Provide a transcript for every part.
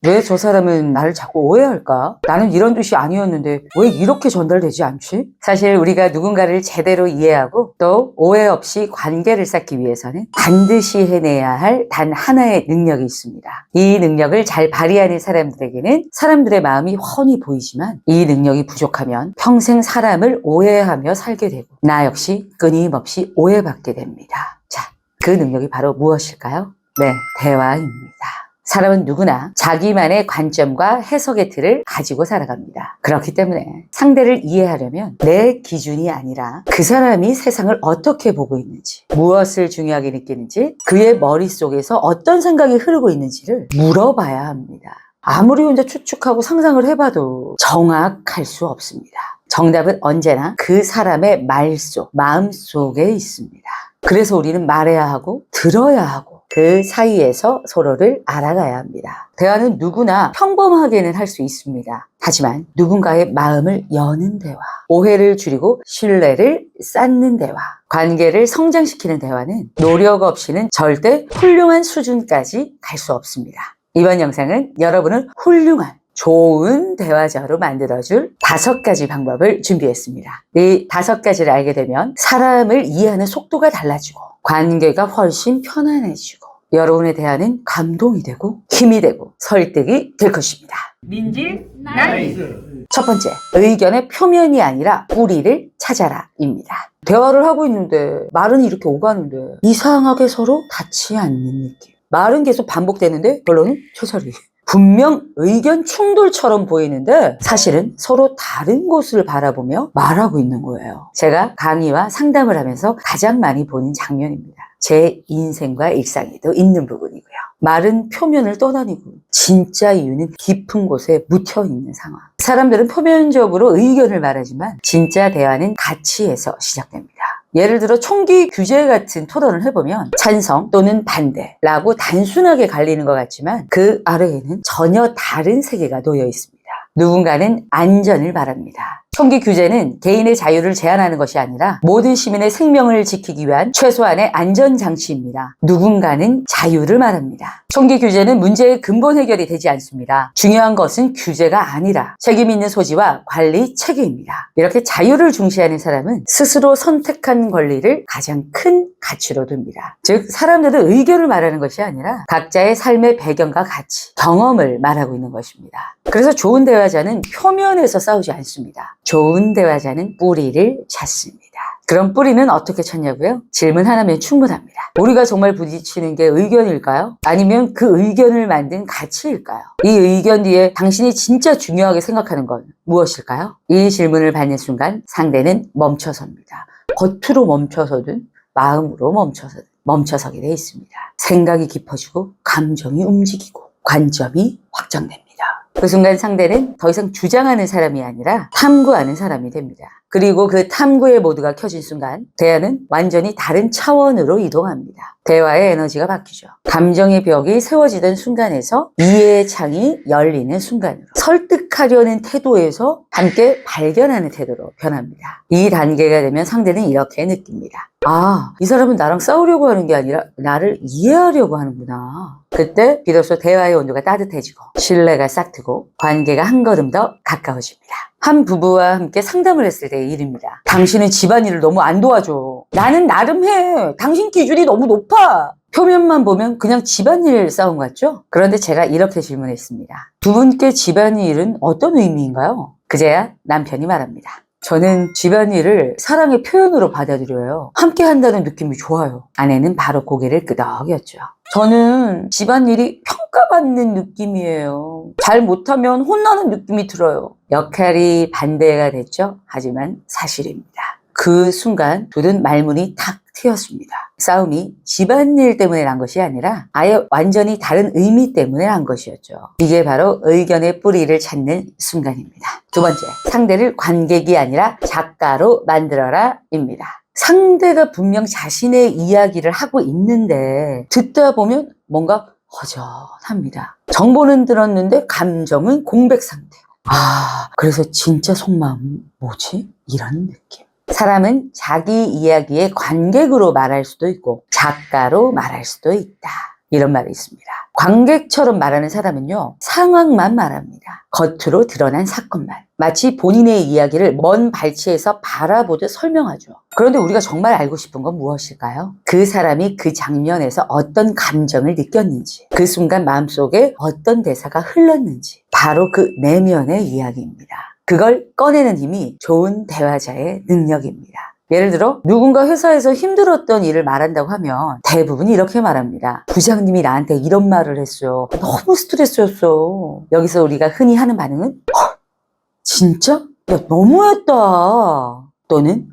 왜 저 사람은 나를 자꾸 오해할까? 나는 이런 뜻이 아니었는데 왜 이렇게 전달되지 않지? 사실 우리가 누군가를 제대로 이해하고 또 오해 없이 관계를 쌓기 위해서는 반드시 해내야 할 단 하나의 능력이 있습니다. 이 능력을 잘 발휘하는 사람들에게는 사람들의 마음이 훤히 보이지만 이 능력이 부족하면 평생 사람을 오해하며 살게 되고 나 역시 끊임없이 오해받게 됩니다. 자, 그 능력이 바로 무엇일까요? 네, 대화입니다. 사람은 누구나 자기만의 관점과 해석의 틀을 가지고 살아갑니다. 그렇기 때문에 상대를 이해하려면 내 기준이 아니라 그 사람이 세상을 어떻게 보고 있는지, 무엇을 중요하게 느끼는지, 그의 머릿속에서 어떤 생각이 흐르고 있는지를 물어봐야 합니다. 아무리 혼자 추측하고 상상을 해봐도 정확할 수 없습니다. 정답은 언제나 그 사람의 말속, 마음속에 있습니다. 그래서 우리는 말해야 하고 들어야 하고 그 사이에서 서로를 알아가야 합니다. 대화는 누구나 평범하게는 할 수 있습니다. 하지만 누군가의 마음을 여는 대화, 오해를 줄이고 신뢰를 쌓는 대화, 관계를 성장시키는 대화는 노력 없이는 절대 훌륭한 수준까지 갈 수 없습니다. 이번 영상은 여러분을 훌륭한 좋은 대화자로 만들어줄 5가지 방법을 준비했습니다. 이 5가지를 알게 되면 사람을 이해하는 속도가 달라지고 관계가 훨씬 편안해지고 여러분의 대화는 감동이 되고 힘이 되고 설득이 될 것입니다. 민지 나이스. 첫 번째, 의견의 표면이 아니라 뿌리를 찾아라입니다. 대화를 하고 있는데 말은 이렇게 오가는데 이상하게 서로 닿지 않는 느낌. 말은 계속 반복되는데 결론은 최소리. 분명 의견 충돌처럼 보이는데 사실은 서로 다른 곳을 바라보며 말하고 있는 거예요. 제가 강의와 상담을 하면서 가장 많이 보는 장면입니다. 제 인생과 일상에도 있는 부분이고요. 말은 표면을 떠다니고 진짜 이유는 깊은 곳에 묻혀있는 상황. 사람들은 표면적으로 의견을 말하지만 진짜 대화는 가치에서 시작됩니다. 예를 들어 총기 규제 같은 토론을 해보면 찬성 또는 반대라고 단순하게 갈리는 것 같지만 그 아래에는 전혀 다른 세계가 놓여 있습니다. 누군가는 안전을 말합니다. 총기 규제는 개인의 자유를 제한하는 것이 아니라 모든 시민의 생명을 지키기 위한 최소한의 안전장치입니다. 누군가는 자유를 말합니다. 총기 규제는 문제의 근본 해결이 되지 않습니다. 중요한 것은 규제가 아니라 책임 있는 소지와 관리 체계입니다. 이렇게 자유를 중시하는 사람은 스스로 선택한 권리를 가장 큰 가치로 둡니다. 즉 사람들은 의견을 말하는 것이 아니라 각자의 삶의 배경과 가치, 경험을 말하고 있는 것입니다. 그래서 좋은 대화자는 표면에서 싸우지 않습니다. 좋은 대화자는 뿌리를 찾습니다. 그럼 뿌리는 어떻게 찾냐고요? 질문 하나면 충분합니다. 우리가 정말 부딪히는 게 의견일까요? 아니면 그 의견을 만든 가치일까요? 이 의견 뒤에 당신이 진짜 중요하게 생각하는 건 무엇일까요? 이 질문을 받는 순간 상대는 멈춰섭니다. 겉으로 멈춰서든 마음으로 멈춰서게 돼 있습니다. 생각이 깊어지고 감정이 움직이고 관점이 확장됩니다. 그 순간 상대는 더 이상 주장하는 사람이 아니라 탐구하는 사람이 됩니다. 그리고 그 탐구의 모드가 켜진 순간 대화는 완전히 다른 차원으로 이동합니다. 대화의 에너지가 바뀌죠. 감정의 벽이 세워지던 순간에서 이해의 창이 열리는 순간으로 설득하려는 태도에서 함께 발견하는 태도로 변합니다. 이 단계가 되면 상대는 이렇게 느낍니다. 아, 이 사람은 나랑 싸우려고 하는 게 아니라 나를 이해하려고 하는구나. 그때 비로소 대화의 온도가 따뜻해지고 신뢰가 싹트고 관계가 한 걸음 더 가까워집니다. 한 부부와 함께 상담을 했을 때의 일입니다. 당신은 집안일을 너무 안 도와줘. 나는 나름 해. 당신 기준이 너무 높아. 표면만 보면 그냥 집안일 싸움 같죠? 그런데 제가 이렇게 질문했습니다. 두 분께 집안일은 어떤 의미인가요? 그제야 남편이 말합니다. 저는 집안일을 사랑의 표현으로 받아들여요. 함께 한다는 느낌이 좋아요. 아내는 바로 고개를 끄덕였죠. 저는 집안일이 평가받는 느낌이에요. 잘 못하면 혼나는 느낌이 들어요. 역할이 반대가 됐죠? 하지만 사실입니다. 그 순간 둘은 말문이 탁 트였습니다. 싸움이 집안일 때문에 난 것이 아니라 아예 완전히 다른 의미 때문에 난 것이었죠. 이게 바로 의견의 뿌리를 찾는 순간입니다. 두 번째, 상대를 관객이 아니라 작가로 만들어라 입니다. 상대가 분명 자신의 이야기를 하고 있는데 듣다 보면 뭔가 허전합니다. 정보는 들었는데 감정은 공백 상태. 아, 그래서 진짜 속마음 뭐지? 이런 느낌. 사람은 자기 이야기의 관객으로 말할 수도 있고 작가로 말할 수도 있다. 이런 말이 있습니다. 관객처럼 말하는 사람은요, 상황만 말합니다. 겉으로 드러난 사건만. 마치 본인의 이야기를 먼 발치에서 바라보듯 설명하죠. 그런데 우리가 정말 알고 싶은 건 무엇일까요? 그 사람이 그 장면에서 어떤 감정을 느꼈는지, 그 순간 마음속에 어떤 대사가 흘렀는지, 바로 그 내면의 이야기입니다. 그걸 꺼내는 힘이 좋은 대화자의 능력입니다. 예를 들어 누군가 회사에서 힘들었던 일을 말한다고 하면 대부분 이렇게 말합니다. 부장님이 나한테 이런 말을 했어요. 너무 스트레스였어. 여기서 우리가 흔히 하는 반응은 진짜? 야, 너무했다. 또는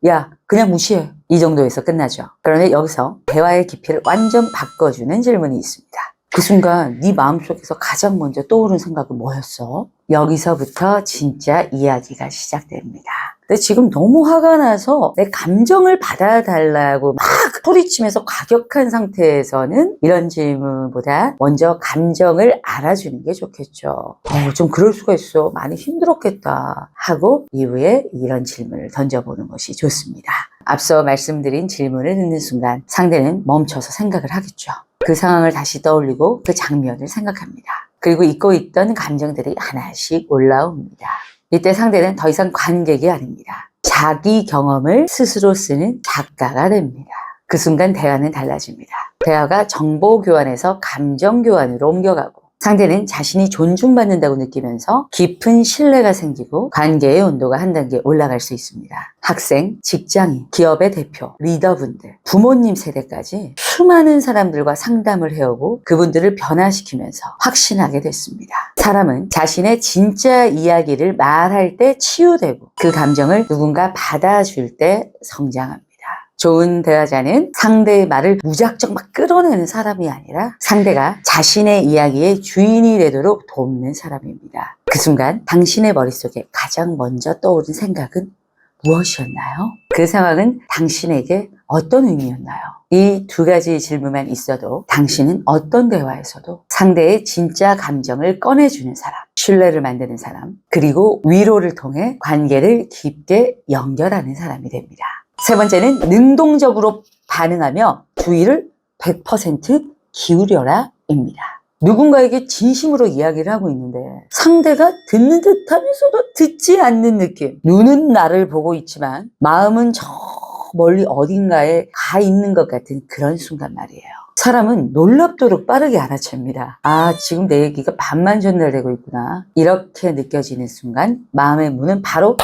야, 그냥 무시해. 이 정도에서 끝나죠. 그런데 여기서 대화의 깊이를 완전 바꿔주는 질문이 있습니다. 그 순간 네 마음속에서 가장 먼저 떠오른 생각은 뭐였어? 여기서부터 진짜 이야기가 시작됩니다. 근데 지금 너무 화가 나서 내 감정을 받아달라고 막 소리치면서 과격한 상태에서는 이런 질문보다 먼저 감정을 알아주는 게 좋겠죠. 좀 그럴 수가 있어. 많이 힘들었겠다. 하고 이후에 이런 질문을 던져보는 것이 좋습니다. 앞서 말씀드린 질문을 듣는 순간 상대는 멈춰서 생각을 하겠죠. 그 상황을 다시 떠올리고 그 장면을 생각합니다. 그리고 잊고 있던 감정들이 하나씩 올라옵니다. 이때 상대는 더 이상 관객이 아닙니다. 자기 경험을 스스로 쓰는 작가가 됩니다. 그 순간 대화는 달라집니다. 대화가 정보 교환에서 감정 교환으로 옮겨가고 상대는 자신이 존중받는다고 느끼면서 깊은 신뢰가 생기고 관계의 온도가 한 단계 올라갈 수 있습니다. 학생, 직장인, 기업의 대표, 리더분들, 부모님 세대까지 수많은 사람들과 상담을 해오고 그분들을 변화시키면서 확신하게 됐습니다. 사람은 자신의 진짜 이야기를 말할 때 치유되고 그 감정을 누군가 받아줄 때 성장합니다. 좋은 대화자는 상대의 말을 무작정 막 끌어내는 사람이 아니라 상대가 자신의 이야기의 주인이 되도록 돕는 사람입니다. 그 순간 당신의 머릿속에 가장 먼저 떠오른 생각은 무엇이었나요? 그 상황은 당신에게 어떤 의미였나요? 이 두 가지 질문만 있어도 당신은 어떤 대화에서도 상대의 진짜 감정을 꺼내주는 사람, 신뢰를 만드는 사람, 그리고 위로를 통해 관계를 깊게 연결하는 사람이 됩니다. 세 번째는 능동적으로 반응하며 주의를 100% 기울여라 입니다. 누군가에게 진심으로 이야기를 하고 있는데 상대가 듣는 듯 하면서도 듣지 않는 느낌. 눈은 나를 보고 있지만 마음은 저 멀리 어딘가에 가 있는 것 같은 그런 순간 말이에요. 사람은 놀랍도록 빠르게 알아챕니다. 지금 내 얘기가 반만 전달되고 있구나. 이렇게 느껴지는 순간 마음의 문은 바로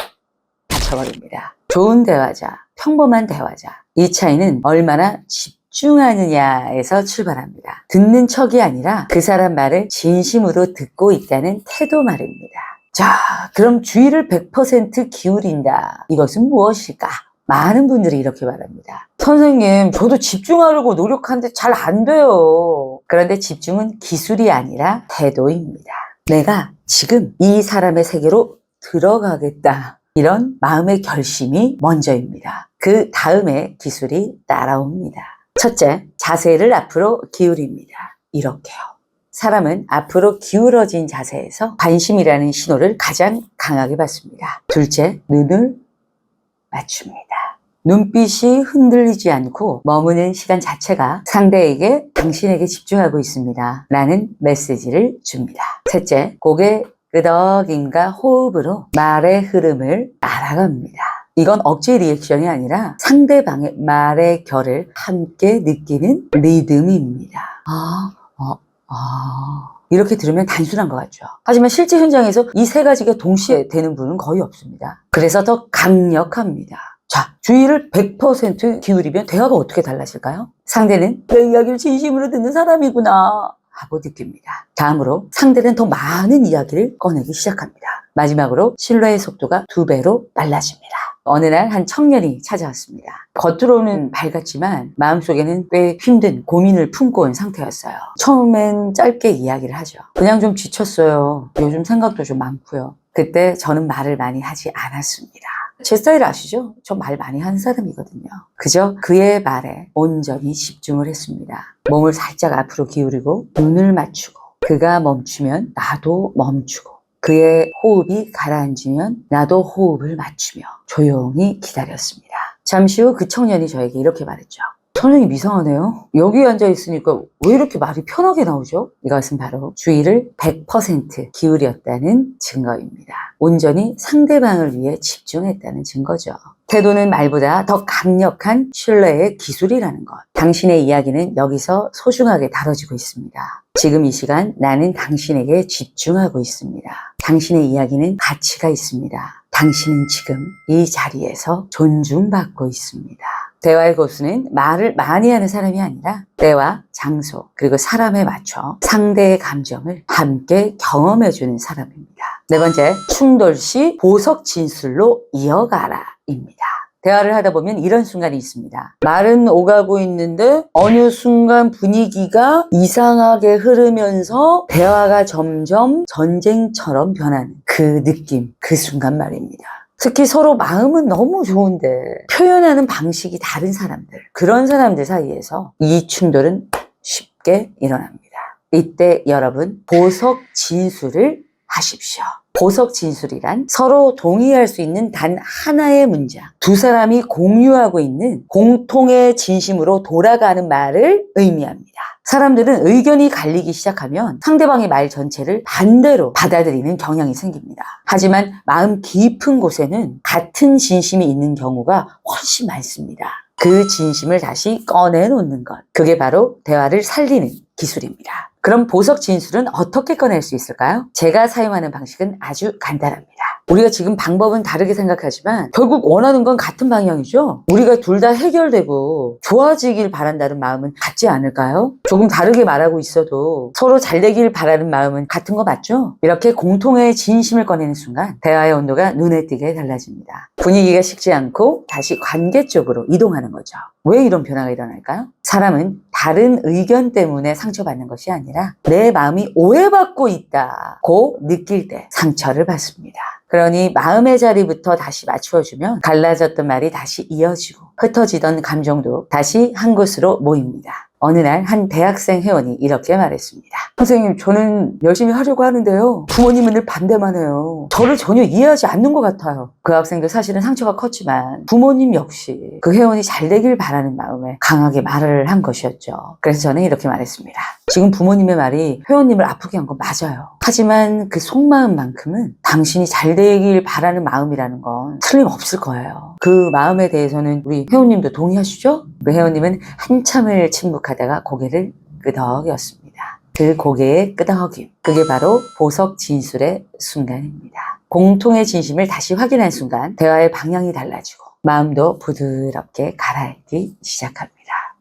닫혀버립니다. 좋은 대화자, 평범한 대화자. 이 차이는 얼마나 집중하느냐에서 출발합니다. 듣는 척이 아니라 그 사람 말을 진심으로 듣고 있다는 태도 말입니다. 자, 그럼 주의를 100% 기울인다. 이것은 무엇일까? 많은 분들이 이렇게 말합니다. 선생님, 저도 집중하려고 노력하는데 잘 안 돼요. 그런데 집중은 기술이 아니라 태도입니다. 내가 지금 이 사람의 세계로 들어가겠다. 이런 마음의 결심이 먼저입니다. 그 다음에 기술이 따라옵니다. 첫째, 자세를 앞으로 기울입니다. 이렇게요. 사람은 앞으로 기울어진 자세에서 관심이라는 신호를 가장 강하게 받습니다. 둘째, 눈을 맞춥니다. 눈빛이 흔들리지 않고 머무는 시간 자체가 상대에게 당신에게 집중하고 있습니다. 라는 메시지를 줍니다. 셋째, 고개 끄덕임과 호흡으로 말의 흐름을 따라갑니다. 이건 억지 리액션이 아니라 상대방의 말의 결을 함께 느끼는 리듬입니다. 이렇게 들으면 단순한 것 같죠. 하지만 실제 현장에서 이 세 가지가 동시에 되는 분은 거의 없습니다. 그래서 더 강력합니다. 자, 주의를 100% 기울이면 대화가 어떻게 달라질까요? 상대는 내 이야기를 진심으로 듣는 사람이구나 하고 느낍니다. 다음으로 상대는 더 많은 이야기를 꺼내기 시작합니다. 마지막으로 신뢰의 속도가 2배로 빨라집니다. 어느 날 한 청년이 찾아왔습니다. 겉으로는 밝았지만 마음속에는 꽤 힘든 고민을 품고 온 상태였어요. 처음엔 짧게 이야기를 하죠. 그냥 좀 지쳤어요. 요즘 생각도 좀 많고요. 그때 저는 말을 많이 하지 않았습니다. 제 스타일 아시죠? 저 말 많이 하는 사람이거든요. 그저 그의 말에 온전히 집중을 했습니다. 몸을 살짝 앞으로 기울이고 눈을 맞추고 그가 멈추면 나도 멈추고 그의 호흡이 가라앉으면 나도 호흡을 맞추며 조용히 기다렸습니다. 잠시 후 그 청년이 저에게 이렇게 말했죠. 선생님 이상하네요. 여기 앉아있으니까 왜 이렇게 말이 편하게 나오죠? 이것은 바로 주의를 100% 기울였다는 증거입니다. 온전히 상대방을 위해 집중했다는 증거죠. 태도는 말보다 더 강력한 신뢰의 기술이라는 것. 당신의 이야기는 여기서 소중하게 다뤄지고 있습니다. 지금 이 시간 나는 당신에게 집중하고 있습니다. 당신의 이야기는 가치가 있습니다. 당신은 지금 이 자리에서 존중받고 있습니다. 대화의 고수는 말을 많이 하는 사람이 아니라 때와 장소 그리고 사람에 맞춰 상대의 감정을 함께 경험해주는 사람입니다. 네 번째, 충돌 시 보석 진술로 이어가라 입니다. 대화를 하다 보면 이런 순간이 있습니다. 말은 오가고 있는데 어느 순간 분위기가 이상하게 흐르면서 대화가 점점 전쟁처럼 변하는 그 느낌, 그 순간 말입니다. 특히 서로 마음은 너무 좋은데 표현하는 방식이 다른 사람들, 그런 사람들 사이에서 이 충돌은 쉽게 일어납니다. 이때 여러분 보석 진술을 하십시오. 보석 진술이란 서로 동의할 수 있는 단 하나의 문장, 두 사람이 공유하고 있는 공통의 진심으로 돌아가는 말을 의미합니다. 사람들은 의견이 갈리기 시작하면 상대방의 말 전체를 반대로 받아들이는 경향이 생깁니다. 하지만 마음 깊은 곳에는 같은 진심이 있는 경우가 훨씬 많습니다. 그 진심을 다시 꺼내놓는 것, 그게 바로 대화를 살리는 기술입니다. 그럼 보석 진술은 어떻게 꺼낼 수 있을까요? 제가 사용하는 방식은 아주 간단합니다. 우리가 지금 방법은 다르게 생각하지만 결국 원하는 건 같은 방향이죠. 우리가 둘 다 해결되고 좋아지길 바란다는 마음은 같지 않을까요? 조금 다르게 말하고 있어도 서로 잘 되길 바라는 마음은 같은 거 맞죠? 이렇게 공통의 진심을 꺼내는 순간 대화의 온도가 눈에 띄게 달라집니다. 분위기가 식지 않고 다시 관계 쪽으로 이동하는 거죠. 왜 이런 변화가 일어날까요? 사람은 다른 의견 때문에 상처받는 것이 아니라 내 마음이 오해받고 있다고 느낄 때 상처를 받습니다. 그러니 마음의 자리부터 다시 맞추어주면 갈라졌던 말이 다시 이어지고 흩어지던 감정도 다시 한 곳으로 모입니다. 어느 날 한 대학생 회원이 이렇게 말했습니다. 선생님, 저는 열심히 하려고 하는데요. 부모님은 늘 반대만 해요. 저를 전혀 이해하지 않는 것 같아요. 그 학생도 사실은 상처가 컸지만 부모님 역시 그 회원이 잘 되길 바라는 마음에 강하게 말을 한 것이었죠. 그래서 저는 이렇게 말했습니다. 지금 부모님의 말이 회원님을 아프게 한 건 맞아요. 하지만 그 속마음만큼은 당신이 잘 되길 바라는 마음이라는 건 틀림없을 거예요. 그 마음에 대해서는 우리 회원님도 동의하시죠? 그 회원님은 한참을 침묵하다가 고개를 끄덕였습니다. 그 고개의 끄덕임, 그게 바로 보석 진술의 순간입니다. 공통의 진심을 다시 확인한 순간 대화의 방향이 달라지고 마음도 부드럽게 가라앉기 시작합니다.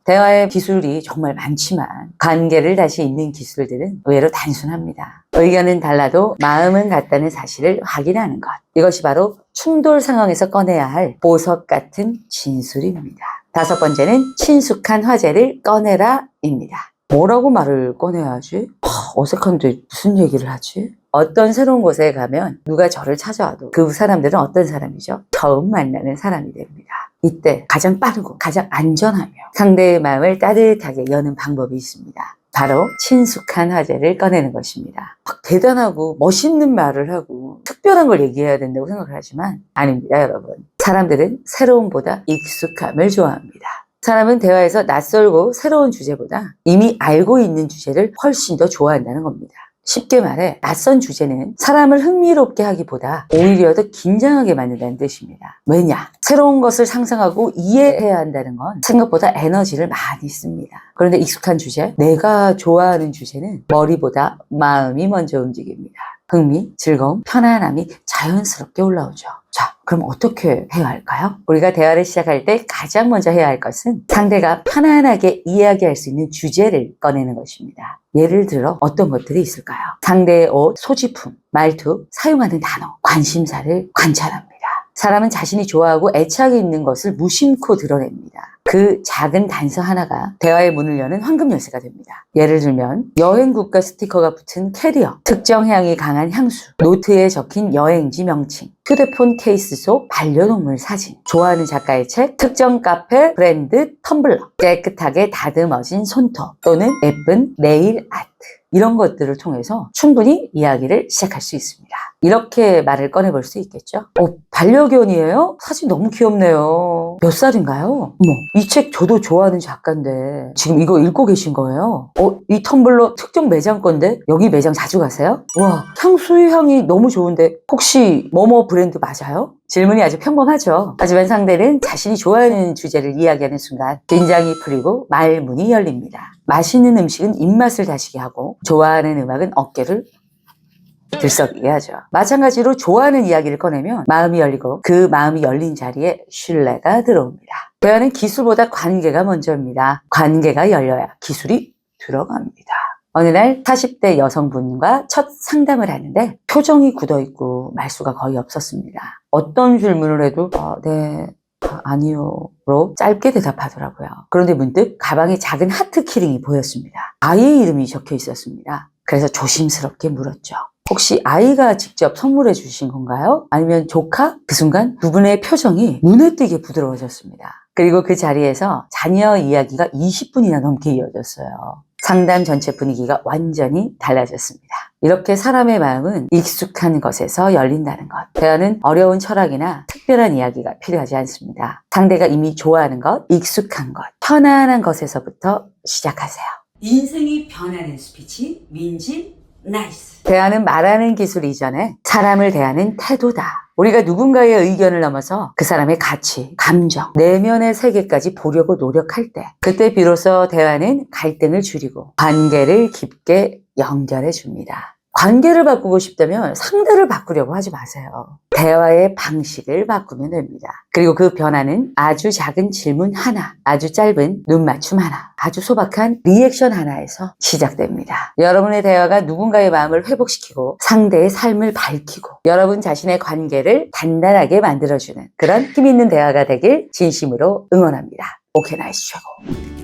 대화의 기술이 정말 많지만 관계를 다시 잇는 기술들은 의외로 단순합니다. 의견은 달라도 마음은 같다는 사실을 확인하는 것. 이것이 바로 충돌 상황에서 꺼내야 할 보석 같은 진술입니다. 다섯 번째는 친숙한 화제를 꺼내라입니다. 뭐라고 말을 꺼내야 하지? 어색한데 무슨 얘기를 하지? 어떤 새로운 곳에 가면 누가 저를 찾아와도 그 사람들은 어떤 사람이죠? 처음 만나는 사람이 됩니다. 이때 가장 빠르고 가장 안전하며 상대의 마음을 따뜻하게 여는 방법이 있습니다. 바로 친숙한 화제를 꺼내는 것입니다. 막 대단하고 멋있는 말을 하고 특별한 걸 얘기해야 된다고 생각을 하지만 아닙니다, 여러분. 사람들은 새로움보다 익숙함을 좋아합니다. 사람은 대화에서 낯설고 새로운 주제보다 이미 알고 있는 주제를 훨씬 더 좋아한다는 겁니다. 쉽게 말해 낯선 주제는 사람을 흥미롭게 하기보다 오히려 더 긴장하게 만든다는 뜻입니다. 왜냐? 새로운 것을 상상하고 이해해야 한다는 건 생각보다 에너지를 많이 씁니다. 그런데 익숙한 주제, 내가 좋아하는 주제는 머리보다 마음이 먼저 움직입니다. 흥미, 즐거움, 편안함이 자연스럽게 올라오죠. 자, 그럼 어떻게 해야 할까요? 우리가 대화를 시작할 때 가장 먼저 해야 할 것은 상대가 편안하게 이야기할 수 있는 주제를 꺼내는 것입니다. 예를 들어 어떤 것들이 있을까요? 상대의 옷, 소지품, 말투, 사용하는 단어, 관심사를 관찰합니다. 사람은 자신이 좋아하고 애착이 있는 것을 무심코 드러냅니다. 그 작은 단서 하나가 대화의 문을 여는 황금 열쇠가 됩니다. 예를 들면 여행 국가 스티커가 붙은 캐리어, 특정 향이 강한 향수, 노트에 적힌 여행지 명칭, 휴대폰 케이스 속 반려동물 사진, 좋아하는 작가의 책, 특정 카페 브랜드 텀블러, 깨끗하게 다듬어진 손톱 또는 예쁜 네일 아트, 이런 것들을 통해서 충분히 이야기를 시작할 수 있습니다. 이렇게 말을 꺼내볼 수 있겠죠? 반려견이에요? 사진 너무 귀엽네요. 몇 살인가요? 어머, 이 책 저도 좋아하는 작가인데 지금 이거 읽고 계신 거예요? 이 텀블러 특정 매장 건데 여기 매장 자주 가세요? 와, 향수 향이 너무 좋은데 혹시 뭐뭐 브랜드 맞아요? 질문이 아주 평범하죠. 하지만 상대는 자신이 좋아하는 주제를 이야기하는 순간 긴장이 풀리고 말문이 열립니다. 맛있는 음식은 입맛을 다시게 하고 좋아하는 음악은 어깨를 들썩이게 하죠. 마찬가지로 좋아하는 이야기를 꺼내면 마음이 열리고 그 마음이 열린 자리에 신뢰가 들어옵니다. 대화는 기술보다 관계가 먼저입니다. 관계가 열려야 기술이 들어갑니다. 어느 날 40대 여성분과 첫 상담을 하는데 표정이 굳어있고 말수가 거의 없었습니다. 어떤 질문을 해도 네, 아니요로 짧게 대답하더라고요. 그런데 문득 가방에 작은 하트 키링이 보였습니다. 아이의 이름이 적혀 있었습니다. 그래서 조심스럽게 물었죠. 혹시 아이가 직접 선물해 주신 건가요? 아니면 조카? 그 순간 두 분의 표정이 눈에 띄게 부드러워졌습니다. 그리고 그 자리에서 자녀 이야기가 20분이나 넘게 이어졌어요. 상담 전체 분위기가 완전히 달라졌습니다. 이렇게 사람의 마음은 익숙한 것에서 열린다는 것. 대화는 어려운 철학이나 특별한 이야기가 필요하지 않습니다. 상대가 이미 좋아하는 것, 익숙한 것, 편안한 것에서부터 시작하세요. 인생이 변하는 스피치, 민지 나이스. 대화는 말하는 기술 이전에 사람을 대하는 태도다. 우리가 누군가의 의견을 넘어서 그 사람의 가치, 감정, 내면의 세계까지 보려고 노력할 때 그때 비로소 대화는 갈등을 줄이고 관계를 깊게 연결해 줍니다. 관계를 바꾸고 싶다면 상대를 바꾸려고 하지 마세요. 대화의 방식을 바꾸면 됩니다. 그리고 그 변화는 아주 작은 질문 하나, 아주 짧은 눈맞춤 하나, 아주 소박한 리액션 하나에서 시작됩니다. 여러분의 대화가 누군가의 마음을 회복시키고 상대의 삶을 밝히고 여러분 자신의 관계를 단단하게 만들어주는 그런 힘있는 대화가 되길 진심으로 응원합니다. 오케이, 나이스 최고.